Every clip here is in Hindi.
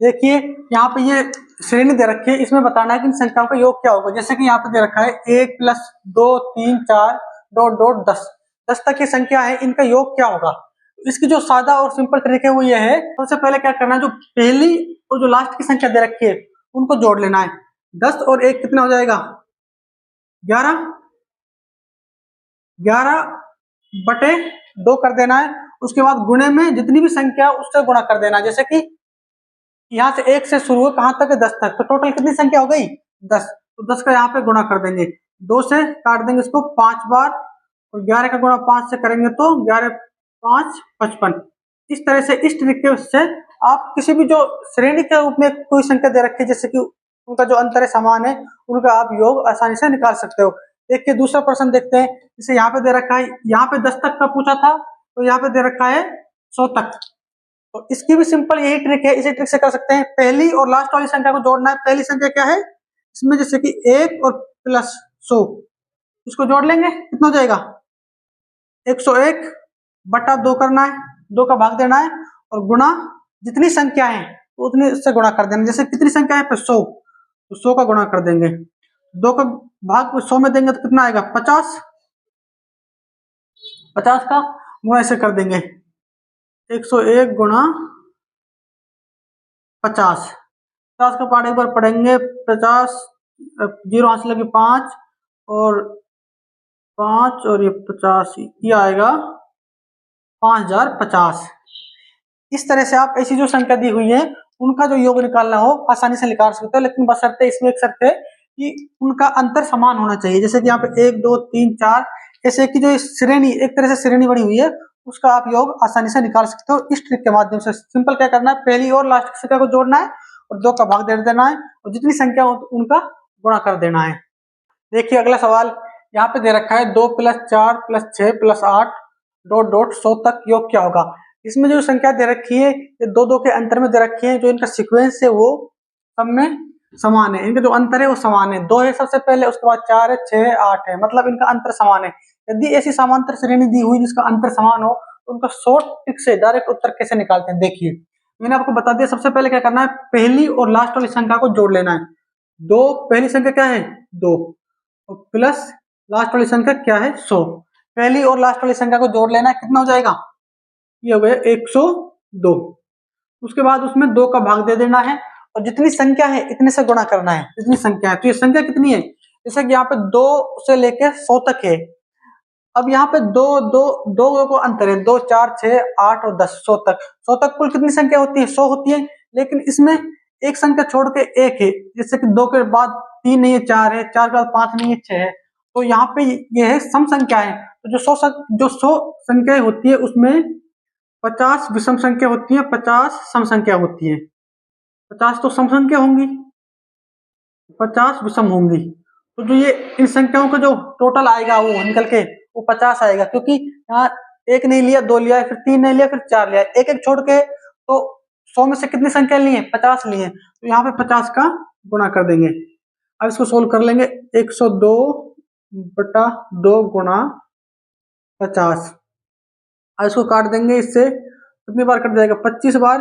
देखिए यहाँ पे ये श्रेणी दे रखी है, इसमें बताना है कि इन संख्याओं का योग क्या होगा। जैसे कि यहाँ पे दे रखा है 1 + 2 3 4 डॉट डॉट 10, 10 तक की संख्या है, इनका योग क्या होगा। इसकी जो सादा और सिंपल तरीके वो ये है, सबसे पहले क्या करना है, जो पहली और जो लास्ट की संख्या दे रखी है उनको जोड़ लेना है। 10 और 1 कितना हो जाएगा, 11, 11/2 कर देना है। उसके बाद गुणे में जितनी भी संख्या उससे गुणा कर देना है। जैसे कि यहाँ से 1 से शुरू है, कहां तक है, 10 तक, तो टोटल कितनी संख्या हो गई, 10। तो 10 का यहाँ पे गुणा कर देंगे, 2 से काट देंगे इसको 5 बार, और 11 का गुणा 5 से करेंगे तो 11 5 55। इस तरह से इस तरीके से आप किसी भी जो श्रेणी के रूप में कोई संख्या दे रखी है, जैसे कि उनका जो अंतर है समान है, उनका आप योग आसानी से निकाल सकते हो। देखिए दूसरा प्रश्न देखते हैं। जैसे यहाँ पे दे रखा है, यहाँ पे 10 तक का पूछा था, तो यहाँ पे दे रखा है 100 तक। तो इसकी भी सिंपल यही ट्रिक है, इसी ट्रिक से कर सकते हैं। पहली और लास्ट वाली संख्या को जोड़ना है। पहली संख्या क्या है इसमें, जैसे कि 1 और प्लस 100, इसको जोड़ लेंगे, कितना हो जाएगा, 101/2 करना है, 2 का भाग देना है, और गुणा जितनी संख्या है उतनी से गुणा कर देना। जैसे कितनी संख्या है 100, तो 100 का गुणा कर देंगे, 2 का भाग 100 में देंगे तो कितना आएगा 50, 50 का गुणा ऐसे कर देंगे, 101 गुणा 50, 50 का पार्ट एक बार पढ़ेंगे, 50 जीरो हाथ से लगी 5 और 5 और ये 50, ये आएगा 5050। इस तरह से आप ऐसी जो संख्या दी हुई है उनका जो योग निकालना हो आसानी से निकाल सकते हो, लेकिन बशर्ते इसमें एक शर्त है कि उनका अंतर समान होना चाहिए। जैसे कि यहाँ पे 1 2 3 4 ऐसे की जो श्रेणी, एक तरह से श्रेणी बनी हुई है, उसका आप योग आसानी से निकाल सकते हो इस ट्रिक के माध्यम से। सिंपल क्या करना है, पहली और लास्ट की संख्या को जोड़ना है और 2 का भाग दे देना है, और जितनी संख्या हो उनका गुणा कर देना है। देखिए अगला सवाल यहाँ पे दे रखा है 2 + 4 + 6 + 8 डॉट डॉट 100 तक योग क्या होगा। इसमें जो संख्या दे रखी है ये 2 2 के अंतर में दे रखी है, जो इनका सीक्वेंस है वो सब में समान है, इनका जो अंतर है वो समान है। 2 है सबसे पहले, उसके बाद 4 है, 6 है, 8 है, मतलब इनका अंतर समान है। यदि ऐसी समांतर श्रेणी दी हुई जिसका अंतर समान हो तो उनका शॉर्ट ट्रिक से डायरेक्ट उत्तर कैसे निकालते हैं। देखिए मैंने आपको बता दिया, सबसे पहले क्या करना है, पहली और लास्ट वाली संख्या को जोड़ लेना है। 2 पहली संख्या क्या है 2, और प्लस लास्ट वाली संख्या क्या है 100। पहली और लास्ट वाली संख्या को जोड़ लेना है, कितना हो जाएगा, ये हो गया 102। उसके बाद उसमें 2 का भाग दे देना है, और जितनी संख्या है इतने से गुणा करना है। जितनी संख्या है, तो ये संख्या कितनी है, जैसे कि यहाँ पे 2 से लेके 100 तक है। अब यहाँ पे 2 2 2 को अंतर है, 2 4 6 8 और 10, 100 तक। 100 तक कुल कितनी संख्या होती है, 100 होती है, लेकिन इसमें एक संख्या छोड़ के 1 है। जैसे कि 2 के बाद 3 नहीं है, 4 है, 4 के बाद 5 नहीं है, 6 है। तो यहाँ पे ये है सम संख्या है। तो जो 100 संख्याएं होती है उसमें 50 विषम संख्या होती है, 50 सम संख्या होती है। 50 तो सम संख्या होंगी, 50 विषम होंगी। तो जो ये इन संख्याओं का जो टोटल आएगा वो निकल के वो 50 आएगा, क्योंकि यहाँ 1 नहीं लिया, 2 लिया, फिर 3 नहीं लिया, फिर 4 लिया, एक एक छोड़ के, तो 100 में से कितनी संख्या ली है, 50 ली है। तो यहाँ पे 50 का गुणा कर देंगे। अब इसको सोल्व कर लेंगे, 102/2 गुणा 50। अब इसको काट देंगे, इससे कितनी बार कट जाएगा, 25 बार।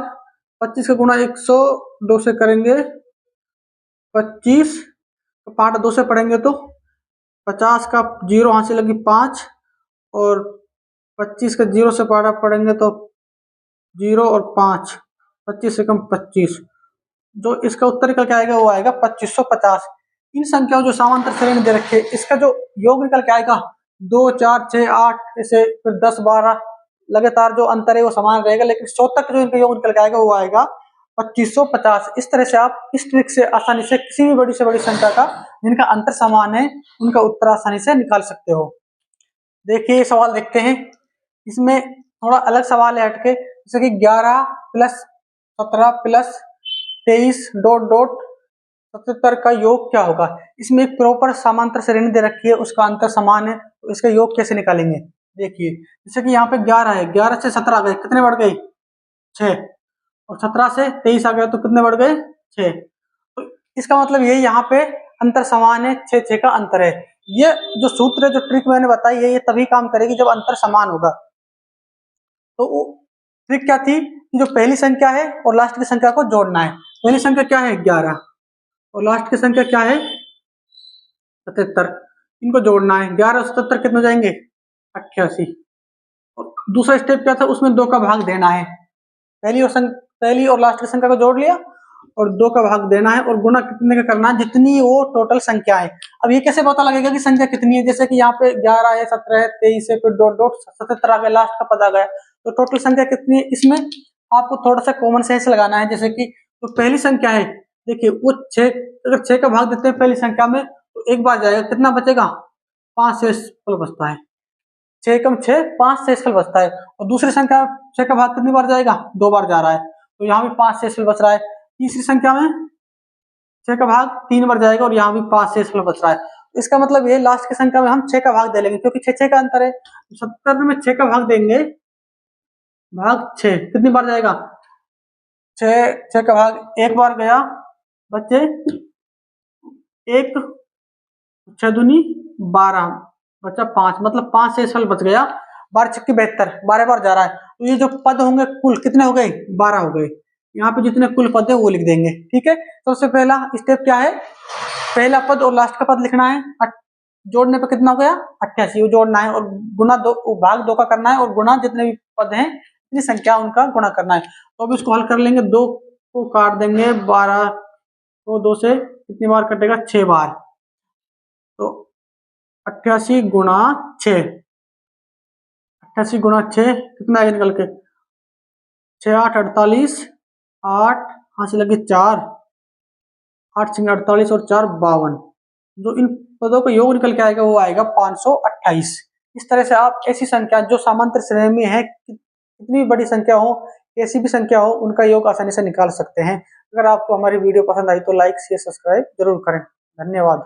25 का गुणा 102 से करेंगे 25, तो पार्ट 2 से पढ़ेंगे तो 50 का जीरो हाथ से लगी 5, और 25 का जीरो से पारा पढ़ेंगे तो 0 और 5, 25 से कम 25। जो इसका उत्तर निकल के आएगा वो आएगा 2550। इन संख्याओं जो समांतर श्रेणी दे रखे, इसका जो योग निकल के आएगा 2 4 6 8 ऐसे, फिर 10 12 लगातार जो अंतर है वो समान रहेगा, लेकिन 100 तक जो इनका योग निकल के आएगा वो आएगा 2550। इस तरह से आप इस ट्रिक से आसानी से किसी भी बड़ी से बड़ी संख्या का जिनका अंतर समान है उनका उत्तर आसानी से निकाल सकते हो। देखिए सवाल देखते हैं, इसमें थोड़ा अलग सवाल है हटके, जैसे कि 11 + 17 + 23 डॉट डॉट 77 का योग क्या होगा। इसमें एक प्रॉपर समांतर श्रेणी दे रखी है, उसका अंतर समान है, तो इसका योग कैसे निकालेंगे। देखिए जैसे कि यहाँ पे 11 है, 11 से 17 आ गए, कितने बढ़ गए 6, और 17 से 23 आ गए तो कितने बढ़ गए 6। तो इसका मतलब ये यहाँ पे अंतर समान है, 6 6 का अंतर है। ये जो सूत्र है, जो ट्रिक मैंने बताई है, ये तभी काम करेगी जब अंतर समान होगा। तो ट्रिक क्या थी, जो पहली संख्या है और लास्ट की संख्या को जोड़ना है। पहली संख्या क्या है 11 और लास्ट की संख्या क्या है 77। इनको जोड़ना है, 11 और 77 कितने हो जाएंगे 88। और दूसरा स्टेप क्या था, उसमें 2 का भाग देना है। पहली और लास्ट की संख्या को जोड़ लिया और 2 का भाग देना है और गुना कितने का करना है, जितनी वो टोटल संख्या है। अब ये कैसे पता लगेगा कि संख्या कितनी है, जैसे कि यहाँ पे 11 है, 17 है, 23 है, फिर डॉट डॉट 77 आ गया, लास्ट का पद आ गया, तो टोटल संख्या कितनी है। इसमें आपको थोड़ा सा कॉमन सेंस लगाना है। जैसे कि तो पहली संख्या है, देखिए वो 6, अगर 6 का भाग देते हैं पहली संख्या में तो एक बार जाएगा, कितना बचेगा 5 शेषफल बचता है। 6 कम 6 5 शेषफल बचता है। और दूसरी संख्या 6 का भाग कितनी बार जाएगा 2 बार जा रहा है, तो यहाँ भी 5 शेषफल बच रहा है। तीसरी संख्या में 6 का भाग 3 बार जाएगा और यहाँ भी 5 शेषफल बच रहा है। इसका मतलब ये लास्ट की संख्या में हम 6 का भाग दे लेंगे, क्योंकि 6 का अंतर है। 77 में 6 का भाग देंगे, भाग 6 कितनी बार जाएगा 6 का भाग एक बार गया, बच्चे 1 6 दूनी 12 बचा 5, मतलब 5 शेषफल बच गया। 12 छक्के 72, 12 बार जा रहा है। तो ये जो पद होंगे कुल कितने हो गए 12 हो गए। यहाँ पे जितने कुल पद है वो लिख देंगे। ठीक है, तो सबसे पहला स्टेप क्या है, पहला पद और लास्ट का पद लिखना है। जोड़ने पे कितना हो गया 88, वो जोड़ना है और गुना 2 भाग 2 का करना है और गुना जितने भी पद हैं इतनी संख्या उनका गुणा करना है। तो अब इसको हल कर लेंगे, 2 को काट देंगे, 12 को 2 से कितनी बार कटेगा 6 बार, तो 88 गुणा 6, 88 गुणा 6 कितना है निकल के 6 8 48, 8 हाथ से लगे 4, 8 6 48 और 4 52। जो इन पदों का योग निकल के आएगा वो आएगा 528। इस तरह से आप ऐसी संख्या जो समांतर श्रेणी में है, कितनी बड़ी संख्या हो, कैसी भी संख्या हो, उनका योग आसानी से निकाल सकते हैं। अगर आपको हमारी वीडियो पसंद आई तो लाइक शेयर सब्सक्राइब जरूर करें। धन्यवाद।